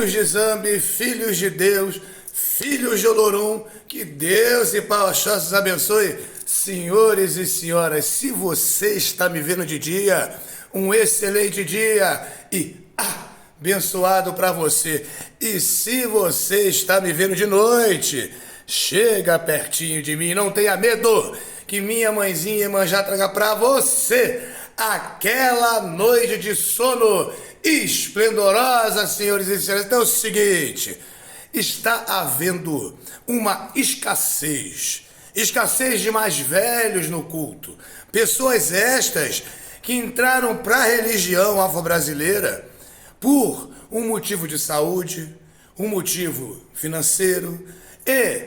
Filhos de Zambi, filhos de Deus, filhos de Olorum, que Deus e Pai Oxóssi abençoe. Senhores e senhoras, se você está me vendo de dia, um excelente dia e abençoado para você. E se você está me vendo de noite, chega pertinho de mim, não tenha medo, que minha mãezinha Iemanjá traga para você aquela noite de sono esplendorosa, senhores e senhoras. Então é o seguinte, está havendo uma escassez de mais velhos no culto. Pessoas estas que entraram para a religião afro-brasileira por um motivo de saúde, um motivo financeiro, e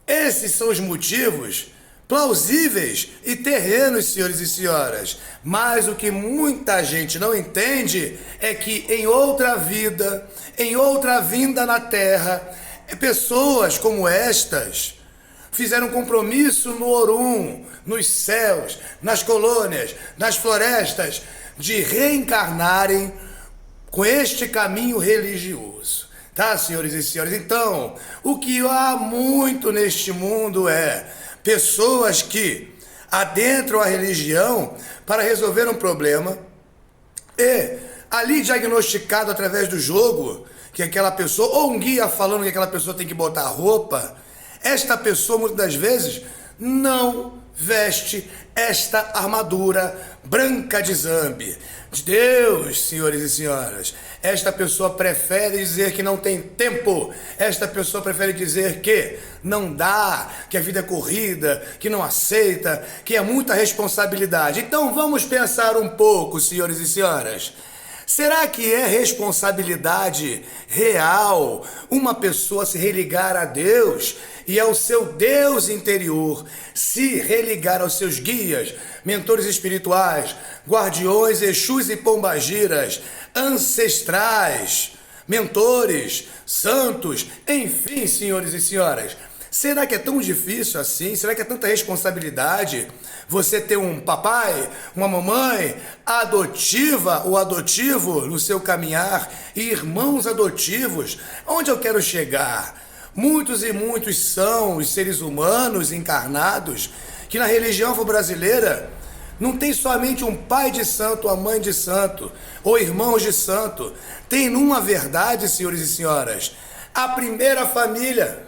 esses são os motivos plausíveis e terrenos, senhores e senhoras. Mas o que muita gente não entende é que em outra vida, em outra vinda na Terra, pessoas como estas fizeram compromisso no Orum, nos céus, nas colônias, nas florestas, de reencarnarem com este caminho religioso. Tá, senhores e senhoras? Então, o que há muito neste mundo é pessoas que adentram a religião para resolver um problema e, ali diagnosticado através do jogo, que aquela pessoa, ou um guia falando que aquela pessoa tem que botar roupa, esta pessoa, muitas das vezes, não veste esta armadura branca de Zambi. De Deus, senhores e senhoras, esta pessoa prefere dizer que não tem tempo, esta pessoa prefere dizer que não dá, que a vida é corrida, que não aceita, que é muita responsabilidade. Então vamos pensar um pouco, senhores e senhoras. Será que é responsabilidade real uma pessoa se religar a Deus e ao seu Deus interior, se religar aos seus guias, mentores espirituais, guardiões, exus e pombagiras, ancestrais, mentores, santos, enfim, senhores e senhoras? Será que é tão difícil assim? Será que é tanta responsabilidade você ter um papai, uma mamãe adotiva ou adotivo no seu caminhar e irmãos adotivos? Onde eu quero chegar? Muitos e muitos são os seres humanos encarnados que na religião afro-brasileira não tem somente um pai de santo, uma mãe de santo ou irmãos de santo. Tem numa verdade, senhores e senhoras, a primeira família.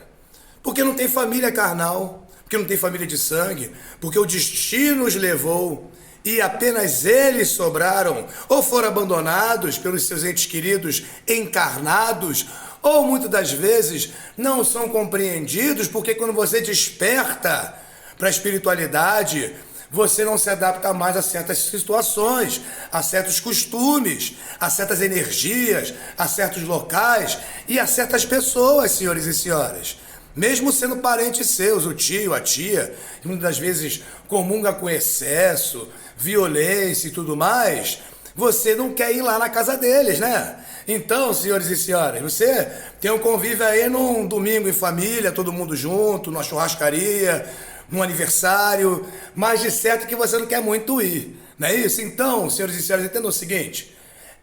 Porque não tem família carnal, porque não tem família de sangue, porque o destino os levou e apenas eles sobraram, ou foram abandonados pelos seus entes queridos encarnados, ou muitas das vezes não são compreendidos, porque quando você desperta para a espiritualidade, você não se adapta mais a certas situações, a certos costumes, a certas energias, a certos locais e a certas pessoas, senhores e senhoras. Mesmo sendo parentes seus, o tio, a tia, que muitas das vezes comunga com excesso, violência e tudo mais, você não quer ir lá na casa deles, né? Então, senhores e senhoras, você tem um convívio aí num domingo em família, todo mundo junto, numa churrascaria, num aniversário, mas de certo que você não quer muito ir, não é isso? Então, senhores e senhoras, entendam o seguinte,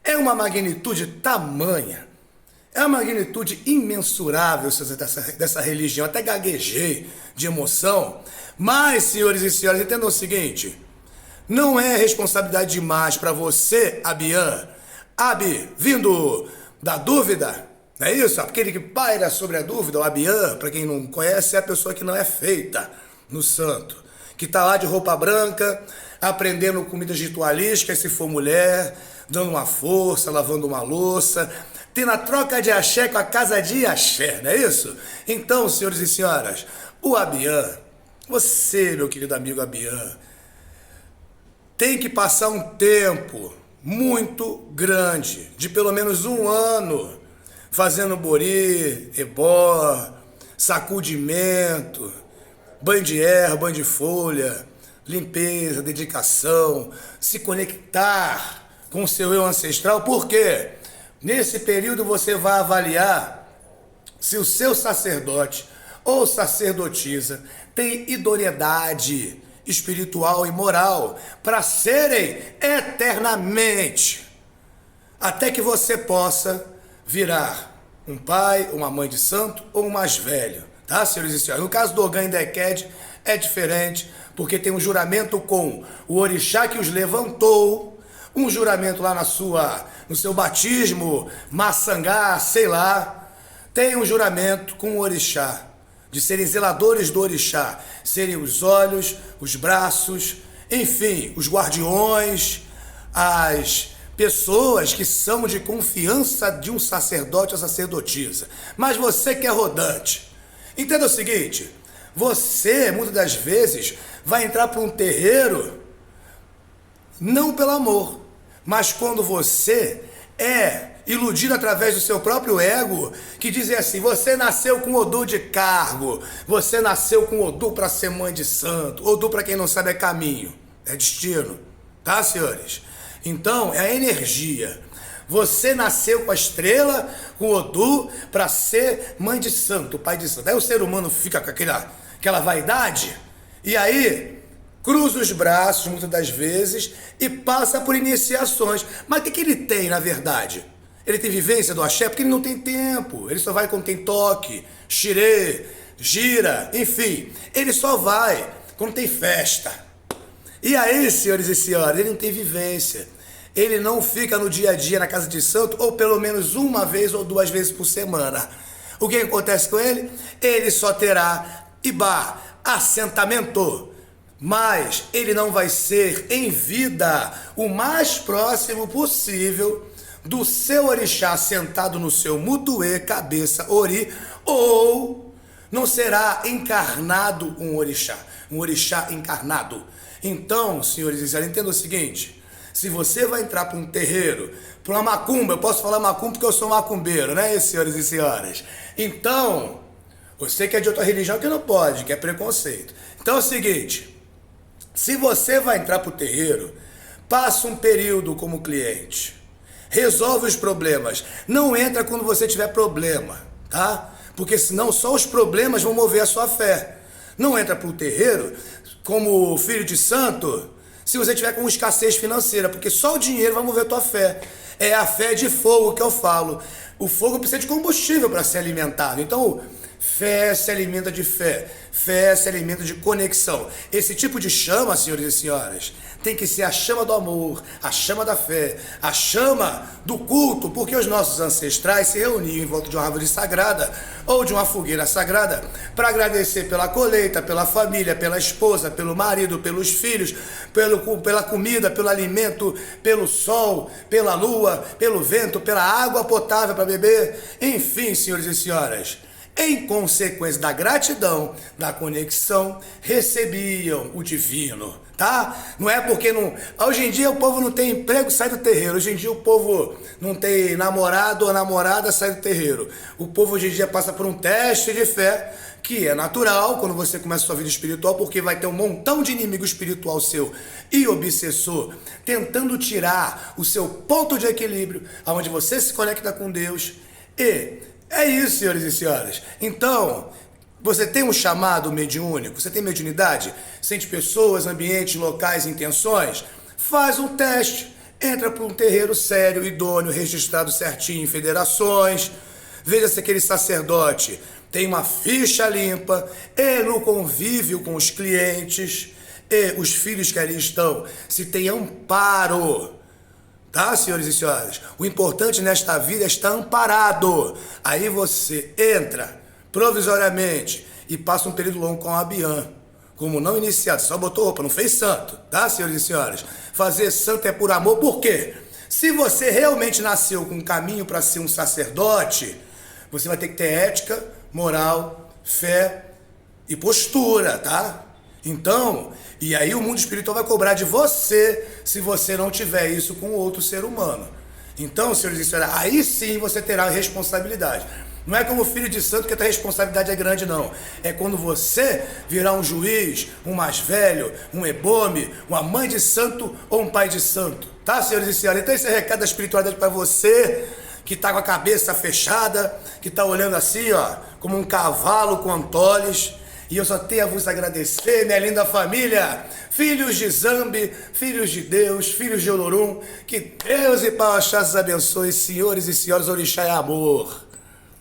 é uma magnitude tamanha, é uma magnitude imensurável dessa religião, até gaguejei de emoção. Mas, senhores e senhoras, entendam o seguinte, não é responsabilidade demais para você, Abian, vindo da dúvida, não é isso? Aquele que paira sobre a dúvida, o Abian, para quem não conhece, é a pessoa que não é feita no santo, que está lá de roupa branca, aprendendo comidas ritualísticas, se for mulher, dando uma força, lavando uma louça, tendo a troca de axé com a casa de axé, não é isso? Então, senhores e senhoras, o Abian, você, meu querido amigo Abian, tem que passar um tempo muito grande, de pelo menos 1 ano, fazendo bori, ebó, sacudimento, banho de erva, banho de folha, limpeza, dedicação, se conectar com o seu eu ancestral. Por quê? Nesse período você vai avaliar se o seu sacerdote ou sacerdotisa tem idoneidade espiritual e moral para serem eternamente, até que você possa virar um pai, uma mãe de santo ou um mais velho, tá, senhores e senhores? No caso do Ogã e da Eked é diferente, porque tem um juramento com o orixá que os levantou, um juramento lá no seu batismo, maçangá, sei lá, tem um juramento com o orixá, de serem zeladores do orixá, serem os olhos, os braços, enfim, os guardiões, as pessoas que são de confiança de um sacerdote ou sacerdotisa. Mas você que é rodante, entenda o seguinte, você muitas das vezes vai entrar para um terreiro não pelo amor, mas quando você é iludido através do seu próprio ego, que dizem assim, você nasceu com odor de cargo, você nasceu com odor para ser mãe de santo, odor para quem não sabe é caminho, é destino, tá, senhores? Então, é a energia. Você nasceu com a estrela, com o odor, para ser mãe de santo, pai de santo. Aí o ser humano fica com aquela vaidade, e aí cruza os braços muitas das vezes e passa por iniciações. Mas o que ele tem, na verdade? Ele tem vivência do axé porque ele não tem tempo. Ele só vai quando tem toque, xirê, gira, enfim. Ele só vai quando tem festa. E aí, senhores e senhoras, ele não tem vivência. Ele não fica no dia a dia na casa de santo, ou pelo menos uma vez ou duas vezes por semana. O que acontece com ele? Ele só terá ibá, assentamento, mas ele não vai ser em vida o mais próximo possível do seu orixá sentado no seu mutuê, cabeça, ori, ou não será encarnado um orixá encarnado. Então, senhores e senhores, entenda o seguinte, se você vai entrar para um terreiro, para uma macumba, eu posso falar macumba porque eu sou macumbeiro, né, senhores e senhoras? Então, você que é de outra religião que não pode, que é preconceito. Então é o seguinte, se você vai entrar para o terreiro, passa um período como cliente, resolve os problemas, não entra quando você tiver problema, tá? Porque senão só os problemas vão mover a sua fé. Não entra para o terreiro como filho de santo se você tiver com escassez financeira, porque só o dinheiro vai mover a tua fé. É a fé de fogo que eu falo. O fogo precisa de combustível para ser alimentado. Então, fé se alimenta de fé, fé se alimenta de conexão. Esse tipo de chama, senhores e senhoras, tem que ser a chama do amor, a chama da fé, a chama do culto, porque os nossos ancestrais se reuniam em volta de uma árvore sagrada ou de uma fogueira sagrada para agradecer pela colheita, pela família, pela esposa, pelo marido, pelos filhos, pela comida, pelo alimento, pelo sol, pela lua, pelo vento, pela água potável para beber, enfim, senhores e senhoras. Em consequência da gratidão, da conexão, recebiam o divino, tá? Não é porque não... Hoje em dia o povo não tem emprego, sai do terreiro. Hoje em dia o povo não tem namorado ou namorada, sai do terreiro. O povo hoje em dia passa por um teste de fé, que é natural quando você começa a sua vida espiritual, porque vai ter um montão de inimigo espiritual seu e obsessor, tentando tirar o seu ponto de equilíbrio, onde você se conecta com Deus e... É isso, senhores e senhoras. Então, você tem um chamado mediúnico, você tem mediunidade, sente pessoas, ambientes, locais, intenções, faz um teste, entra para um terreiro sério, idôneo, registrado certinho em federações, veja se aquele sacerdote tem uma ficha limpa, e no convívio com os clientes, e os filhos que ali estão, se tem amparo. Tá, senhores e senhoras? O importante nesta vida é estar amparado. Aí você entra provisoriamente e passa um período longo com a Abiã. Como não iniciado, só botou roupa, não fez santo. Tá, senhores e senhoras? Fazer santo é por amor, por quê? Se você realmente nasceu com um caminho para ser um sacerdote, você vai ter que ter ética, moral, fé e postura, tá? Então, e aí o mundo espiritual vai cobrar de você se você não tiver isso com outro ser humano. Então, senhores e senhoras, aí sim você terá responsabilidade. Não é como filho de santo que a tua responsabilidade é grande, não. É quando você virar um juiz, um mais velho, um ebome, uma mãe de santo ou um pai de santo. Tá, senhores e senhoras? Então esse é o recado da espiritualidade para você que tá com a cabeça fechada, que tá olhando assim, ó, como um cavalo com antoles. E eu só tenho a vos agradecer, minha linda família, filhos de Zambi, filhos de Deus, filhos de Olorum, que Deus e Pau Axás abençoe, senhores e senhoras, orixá é amor.